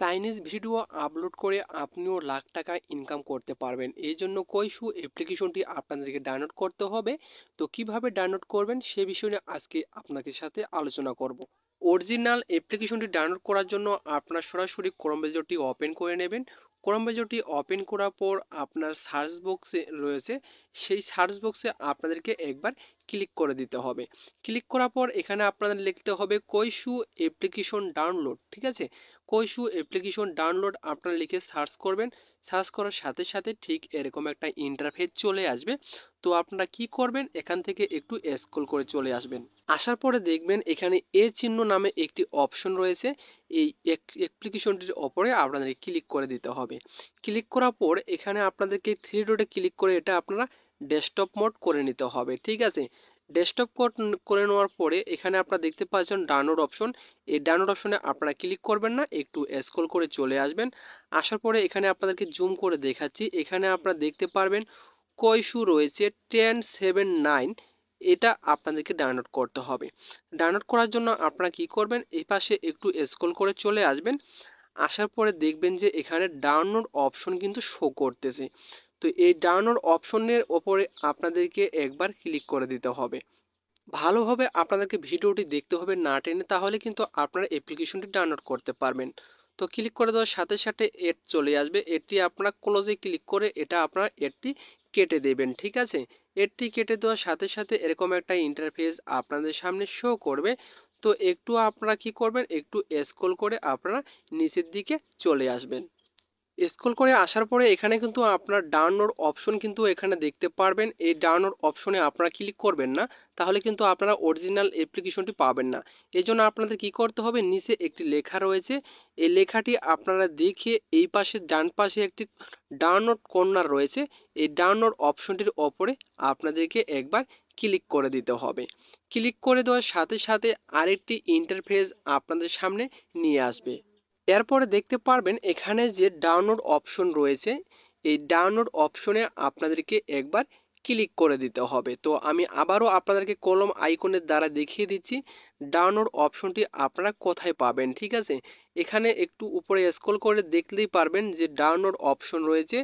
Chinese video upload করে আপনিও লাখ টাকা ইনকাম করতে পারবেন। এই জন্য কৈশু অ্যাপ্লিকেশনটি আপনাদেরকে ডাউনলোড করতে হবে। তো কিভাবে ডাউনলোড করবেন সে বিষয়ে নিয়ে আজকে আপনাদের সাথে আলোচনা করব। অরিজিনাল অ্যাপ্লিকেশনটি ডাউনলোড করার জন্য আপনার সরাসরি ক্রোম ব্রাউজারটি ওপেন করে নেবেন। ক্রোম ব্রাউজারটি ওপেন করার পর আপনার সার্চ বক্সে রয়েছে, সেই সার্চ বক্সে আপনাদেরকে একবার ক্লিক করে দিতে হবে। ক্লিক করার পর এখানে আপনাদের লিখতে হবে কৈশু অ্যাপ্লিকেশন ডাউনলোড। ঠিক আছে, কৈশু অ্যাপ্লিকেশন ডাউনলোড আপনারা লিখে সার্চ করবেন। সার্চ করার সাথে সাথে ঠিক এরকম একটা ইন্টারফেস চলে আসবে। তো আপনারা কি করবেন, এখান থেকে একটু স্ক্রল করে চলে আসবেন। আসার পরে দেখবেন এখানে এ চিহ্ন নামে একটি অপশন রয়েছে। এই অ্যাপ্লিকেশনটির ওপরে আপনাদের ক্লিক করে দিতে হবে। ক্লিক করার পর এখানে আপনাদেরকে থ্রি ডটে ক্লিক করে এটা আপনারা ডেস্কটপ মোড করে নিতে হবে। ঠিক আছে, ডেস্কটপ করে নেওয়ার পরে এখানে আপনারা দেখতে পাচ্ছেন ডাউনলোড অপশন। এই ডাউনলোড অপশনে আপনারা ক্লিক করবেন না, একটু স্ক্রল করে চলে আসবেন। আসার পরে এখানে আপনাদেরকে জুম করে দেখাচ্ছি। এখানে আপনারা দেখতে পারবেন কৈশু রয়েছে 1079, এটা আপনাদেরকে ডাউনলোড করতে হবে। ডাউনলোড করার জন্য আপনারা কি করবেন, এই পাশে একটু স্ক্রল করে চলে আসবেন। আসার পরে দেখবেন যে এখানে ডাউনলোড অপশন কিন্তু শো করতেছে। তো এই ডাউনলোড অপশনের ওপরে আপনাদেরকে একবার ক্লিক করে দিতে হবে। ভালোভাবে আপনাদেরকে ভিডিওটি দেখতে হবে না টেনে, তাহলে কিন্তু আপনারা অ্যাপ্লিকেশনটি ডাউনলোড করতে পারবেন। তো ক্লিক করে দেওয়ার সাথে সাথে এড চলে আসবে। এডটি আপনারা ক্লোজে ক্লিক করে এটা আপনারা এডটি কেটে দেবেন। ঠিক আছে, এডটি কেটে দেওয়ার সাথে সাথে এরকম একটা ইন্টারফেস আপনাদের সামনে শো করবে। তো একটু আপনারা কি করবেন, একটু স্ক্রল করে আপনারা নিচের দিকে চলে আসবেন। স্ক্রল করে আসার পরে এখানে কিন্তু আপনার ডাউনলোড অপশন কিন্তু এখানে দেখতে পারবেন। এই ডাউনলোড অপশনে আপনারা ক্লিক করবেন না, তাহলে কিন্তু আপনারা অরিজিনাল অ্যাপ্লিকেশনটি পাবেন না। এই জন্য আপনাদের কি করতে হবে, নিচে একটি লেখা রয়েছে, এই লেখাটি আপনারা দেখে এই পাশে ডান পাশে একটি ডাউনলোড কর্নার রয়েছে, এই ডাউনলোড অপশনটির ওপরে আপনাদেরকে একবার ক্লিক করে দিতে হবে। ক্লিক করে দেওয়ার সাথে সাথে আরেকটি ইন্টারফেস আপনাদের সামনে নিয়ে আসবে। এরপরে দেখতে পারবেন এখানে যে ডাউনলোড অপশন রয়েছে, এই ডাউনলোড অপশনে আপনাদেরকে একবার ক্লিক করে দিতে হবে। তো আমি আবারও আপনাদেরকে কলম আইকনের দ্বারা দেখিয়ে দিচ্ছি ডাউনলোড অপশনটি আপনারা কোথায় পাবেন। ঠিক আছে, এখানে একটু উপরে স্ক্রল করে দেখলেই পারবেন যে ডাউনলোড অপশন রয়েছে।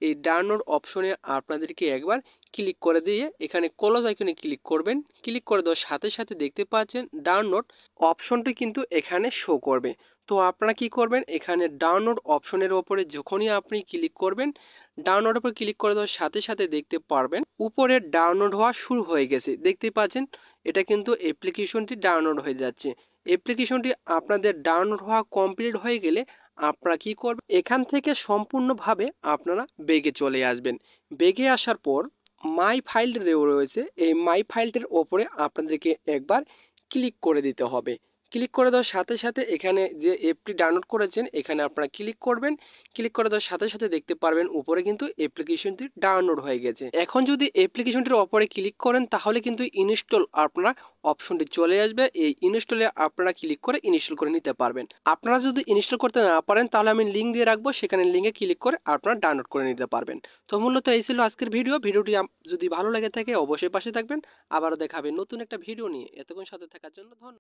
এই ডাউনলোড অপশনে আপনাদেরকে একবার ক্লিক করে দিয়ে এখানে ক্লোজ আইকনে ক্লিক করবেন। ক্লিক করে দেওয়ার সাথে সাথে দেখতে পাচ্ছেন ডাউনলোড অপশনটি কিন্তু এখানে শো করবে। তো আপনারা কি করবেন, এখানে ডাউনলোড অপশনের ওপরে যখনই আপনি ক্লিক করবেন, ডাউনলোডের উপর ক্লিক করে দেওয়ার সাথে সাথে দেখতে পারবেন উপরে ডাউনলোড হওয়া শুরু হয়ে গেছে। দেখতে পাচ্ছেন এটা কিন্তু অ্যাপ্লিকেশনটি ডাউনলোড হয়ে যাচ্ছে। অ্যাপ্লিকেশনটি আপনাদের ডাউনলোড হওয়া কমপ্লিট হয়ে গেলে আপনারা কি করবেন, এখান থেকে সম্পূর্ণভাবে আপনারা ব্যাগে চলে আসবেন। ব্যাগে আসার পর মাই ফাইল রয়েছে, এই মাই ফাইলটির ওপরে আপনাদেরকে একবার ক্লিক করে দিতে হবে। ক্লিক করে দেওয়ার সাথে সাথে এখানে যে অ্যাপটি ডাউনলোড করেছেন এখানে আপনারা ক্লিক করবেন। ক্লিক করে দেওয়ার সাথে সাথে দেখতে পারবেন উপরে কিন্তু অ্যাপ্লিকেশনটি ডাউনলোড হয়ে গেছে। এখন যদি অ্যাপ্লিকেশনটির ওপরে ক্লিক করেন তাহলে কিন্তু ইনস্টল আপনার অপশনটি চলে আসবে। এই ইনস্টলে আপনারা ক্লিক করে ইনস্টল করে নিতে পারবেন। আপনারা যদি ইনস্টল করতে না পারেন তাহলে আমি লিঙ্ক দিয়ে রাখবো, সেখানে লিঙ্কে ক্লিক করে আপনারা ডাউনলোড করে নিতে পারবেন। তো মূলত এই ছিল আজকের ভিডিওটি যদি ভালো লেগে থাকে অবশ্যই পাশে থাকবেন। আবারও দেখাবে নতুন একটা ভিডিও নিয়ে। এতক্ষণ সাথে থাকার জন্য ধন্যবাদ।